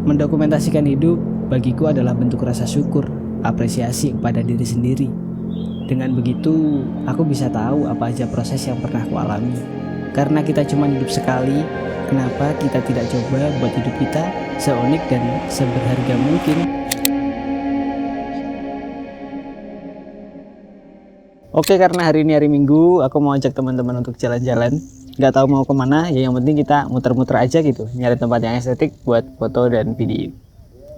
Mendokumentasikan hidup bagiku adalah bentuk rasa syukur, apresiasi kepada diri sendiri. Dengan begitu, aku bisa tahu apa aja proses yang pernah aku alami. Karena kita cuma hidup sekali, kenapa kita tidak coba buat hidup kita seunik dan seberharga mungkin? Oke, karena hari ini hari Minggu, aku mau ajak teman-teman untuk jalan-jalan. Gak tahu mau kemana, ya yang penting kita muter-muter aja gitu, nyari tempat yang estetik buat foto dan video.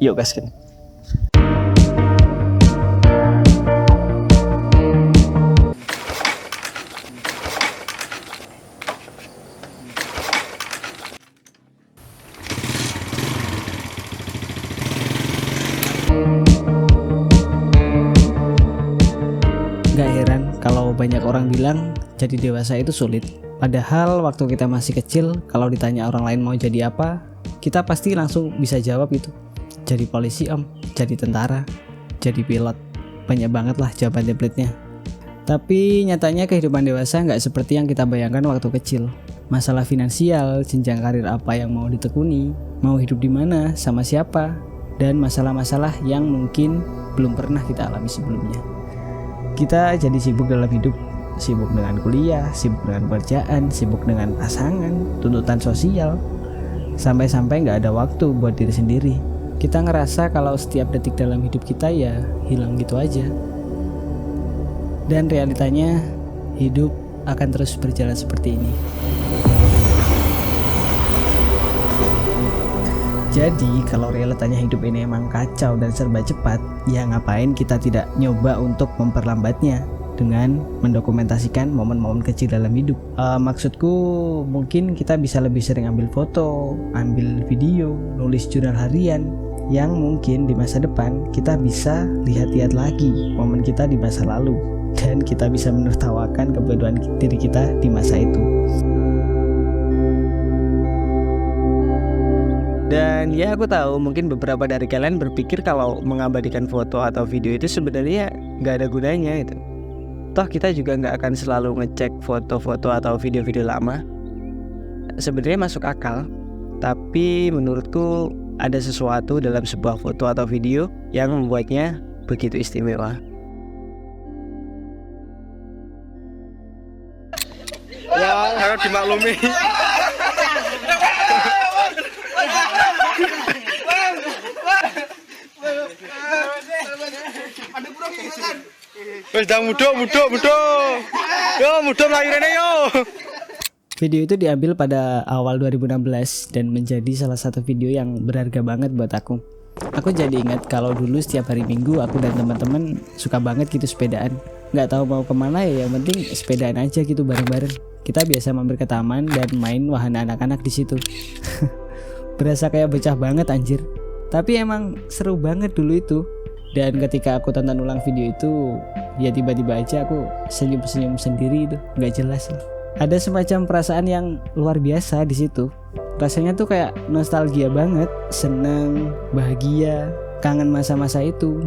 Yuk gaskin. Gak heran kalau banyak orang bilang jadi dewasa itu sulit. Padahal waktu kita masih kecil, kalau ditanya orang lain mau jadi apa, kita pasti langsung bisa jawab gitu. Jadi polisi om, jadi tentara, jadi pilot. Banyak banget lah jawaban template-nya. Tapi nyatanya kehidupan dewasa nggak seperti yang kita bayangkan waktu kecil. Masalah finansial, jenjang karir apa yang mau ditekuni, mau hidup di mana, sama siapa, dan masalah-masalah yang mungkin belum pernah kita alami sebelumnya. Kita jadi sibuk dalam hidup, sibuk dengan kuliah, sibuk dengan pekerjaan, sibuk dengan pasangan, tuntutan sosial, sampai-sampai nggak ada waktu buat diri sendiri. Kita ngerasa kalau setiap detik dalam hidup kita ya hilang gitu aja. Dan realitanya hidup akan terus berjalan seperti ini. Jadi kalau realitanya hidup ini emang kacau dan serba cepat, ya ngapain kita tidak nyoba untuk memperlambatnya dengan mendokumentasikan momen-momen kecil dalam hidup. Maksudku mungkin kita bisa lebih sering ambil foto, ambil video, nulis jurnal harian, yang mungkin di masa depan kita bisa lihat-lihat lagi momen kita di masa lalu, dan kita bisa menertawakan kebodohan diri kita di masa itu. Dan ya aku tahu mungkin beberapa dari kalian berpikir kalau mengabadikan foto atau video itu sebenarnya nggak ada gunanya gitu. Toh kita juga nggak akan selalu ngecek foto-foto atau video-video lama. Sebenarnya masuk akal, tapi menurutku ada sesuatu dalam sebuah foto atau video yang membuatnya begitu istimewa. Ya, harus dimaklumi. Wes dah mudok. Yo, mudok lahirane yo. Video itu diambil pada awal 2016 dan menjadi salah satu video yang berharga banget buat aku. Aku jadi ingat kalau dulu setiap hari Minggu aku dan teman-teman suka banget gitu sepedaan. Nggak tahu mau kemana ya, yang penting sepedaan aja gitu bareng-bareng. Kita biasa mampir ke taman dan main wahana anak-anak di situ. Berasa kayak bocah banget anjir. Tapi emang seru banget dulu itu. Dan ketika aku tonton ulang video itu, ya tiba-tiba aja aku senyum-senyum sendiri itu, nggak jelas lah. Ada semacam perasaan yang luar biasa di situ. Rasanya tuh kayak nostalgia banget, seneng, bahagia, kangen masa-masa itu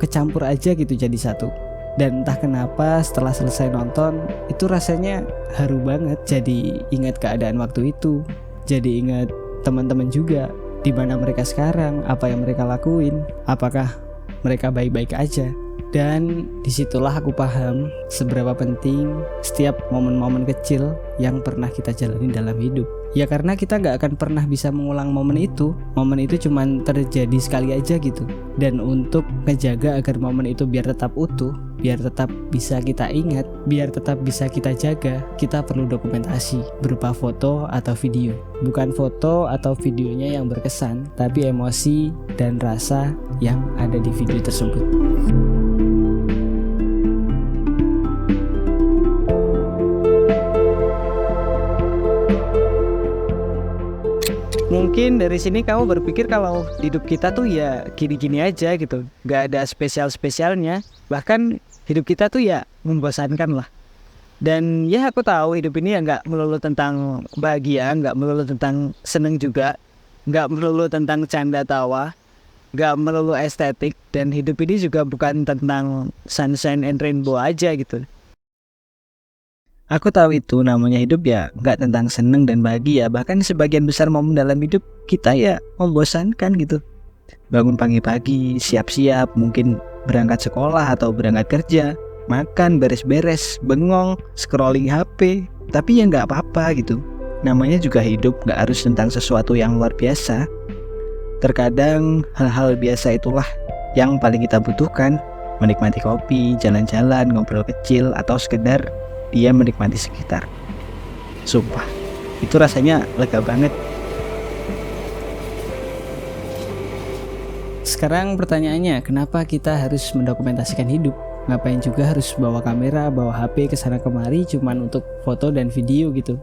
kecampur aja gitu jadi satu. Dan entah kenapa setelah selesai nonton, itu rasanya haru banget. Jadi ingat keadaan waktu itu, jadi ingat teman-teman juga. Di mana mereka sekarang, apa yang mereka lakuin, apakah mereka baik-baik aja. Dan disitulah aku paham seberapa penting setiap momen-momen kecil yang pernah kita jalani dalam hidup. Ya karena kita gak akan pernah bisa mengulang momen itu cuma terjadi sekali aja gitu. Dan untuk ngejaga agar momen itu biar tetap utuh, biar tetap bisa kita ingat, biar tetap bisa kita jaga, kita perlu dokumentasi berupa foto atau video. Bukan foto atau videonya yang berkesan, tapi emosi dan rasa yang ada di video tersebut. Mungkin dari sini kamu berpikir kalau hidup kita tuh ya gini-gini aja gitu, gak ada spesial-spesialnya. Bahkan hidup kita tuh ya membosankan lah. Dan ya aku tahu hidup ini ya gak melulu tentang bahagia, gak melulu tentang seneng juga, gak melulu tentang canda tawa, gak melulu estetik. Dan hidup ini juga bukan tentang sunshine and rainbow aja gitu. Aku tahu itu namanya hidup ya nggak tentang seneng dan bahagia. Bahkan sebagian besar momen dalam hidup kita ya membosankan gitu. Bangun pagi-pagi, siap-siap, mungkin berangkat sekolah atau berangkat kerja, makan, beres-beres, bengong, scrolling HP. Tapi ya nggak apa-apa gitu. Namanya juga hidup, nggak harus tentang sesuatu yang luar biasa. Terkadang hal-hal biasa itulah yang paling kita butuhkan. Menikmati kopi, jalan-jalan, ngobrol kecil, atau sekedar dia menikmati sekitar. Sumpah, itu rasanya lega banget. Sekarang pertanyaannya, kenapa kita harus mendokumentasikan hidup? Ngapain juga harus bawa kamera, bawa HP kesana kemari cuman untuk foto dan video gitu?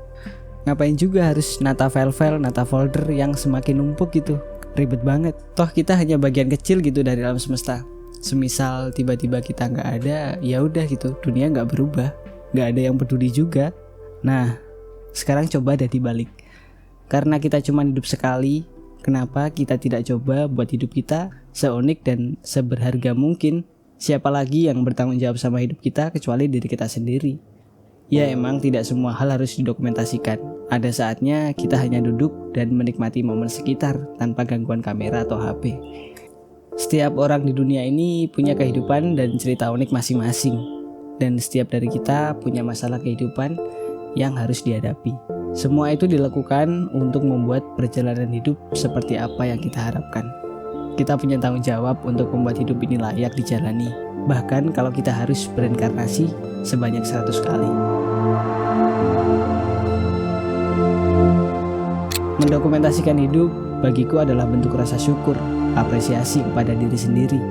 Ngapain juga harus nata file-file, nata folder yang semakin numpuk gitu? Ribet banget. Toh kita hanya bagian kecil gitu dari alam semesta. Semisal tiba-tiba kita nggak ada, ya udah gitu, dunia nggak berubah. Gak ada yang peduli juga. Nah, sekarang coba deh dibalik. Karena kita cuma hidup sekali, kenapa kita tidak coba buat hidup kita seunik dan seberharga mungkin? Siapa lagi yang bertanggung jawab sama hidup kita kecuali diri kita sendiri? Ya emang tidak semua hal harus didokumentasikan. Ada saatnya kita hanya duduk dan menikmati momen sekitar tanpa gangguan kamera atau HP. Setiap orang di dunia ini punya kehidupan dan cerita unik masing-masing. Dan setiap dari kita punya masalah kehidupan yang harus dihadapi. Semua itu dilakukan untuk membuat perjalanan hidup seperti apa yang kita harapkan. Kita punya tanggung jawab untuk membuat hidup ini layak dijalani. Bahkan kalau kita harus berinkarnasi sebanyak 100 kali. Mendokumentasikan hidup bagiku adalah bentuk rasa syukur, apresiasi kepada diri sendiri.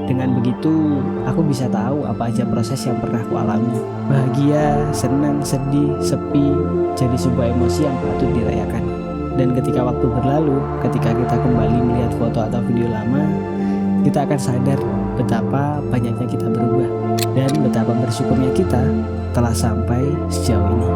Dengan begitu, aku bisa tahu apa aja proses yang pernah aku alami. Bahagia, senang, sedih, sepi, jadi sebuah emosi yang patut dirayakan. Dan ketika waktu berlalu, ketika kita kembali melihat foto atau video lama, kita akan sadar betapa banyaknya kita berubah. Dan betapa bersyukurnya kita telah sampai sejauh ini.